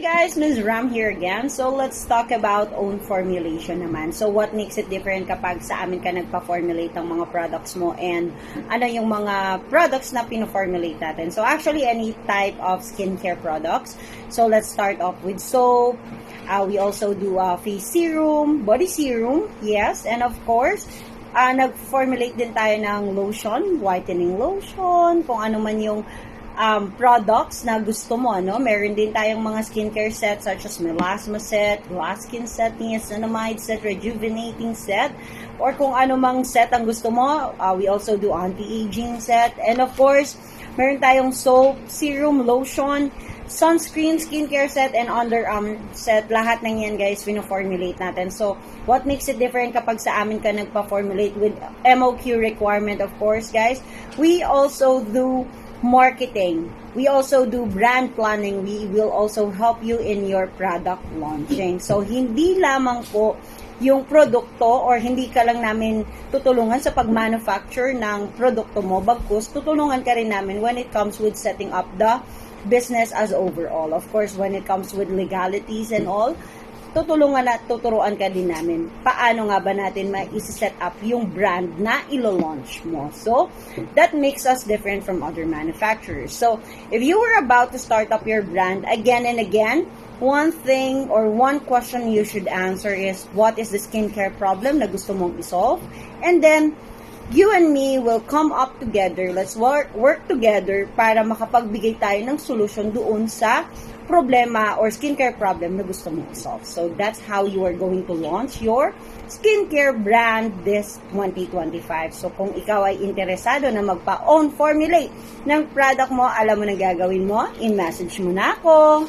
guys, Ms. Ram here again. So let's talk about own formulation naman. So what makes it different kapag sa amin ka nagpa-formulate ng mga products mo and ano yung mga products na pino-formulate natin. So actually any type of skincare products. So let's start off with soap. We also do face serum, body serum, yes, and of course, nag-formulate din tayo ng lotion, whitening lotion, kung ano man yung products na gusto mo, no? Meron din tayong mga skincare sets such as melasma set, glass skin set, niacinamide set, rejuvenating set, or kung ano mang set ang gusto mo. We also do anti-aging set, and of course, meron tayong soap, serum, lotion, sunscreen, skincare set, and underarm set. Lahat ng yan, guys, pino-formulate natin. So, what makes it different kapag sa amin ka nagpa-formulate with MOQ requirement, of course, guys? We also do marketing. We also do brand planning. We will also help you in your product launching. So, hindi lamang po yung produkto or hindi ka lang namin tutulungan sa pag-manufacture ng produkto mo, bagkus tutulungan ka rin namin when it comes with setting up the business as overall. Of course, when it comes with legalities and all, tutulungan at tuturuan ka din namin paano nga ba natin ma-set up yung brand na ilo-launch mo. So, that makes us different from other manufacturers. So, if you were about to start up your brand again and again, one thing or one question you should answer is, what is the skincare problem na gusto mong isolve? And then, you and me will come up together. Let's work together para makapagbigay tayo ng solution doon sa problema or skincare problem na gusto mong solve. So, that's how you are going to launch your skincare brand this 2025. So, kung ikaw ay interesado na magpa-own formulate ng product mo, alam mo na gagawin mo, in-message mo na ako.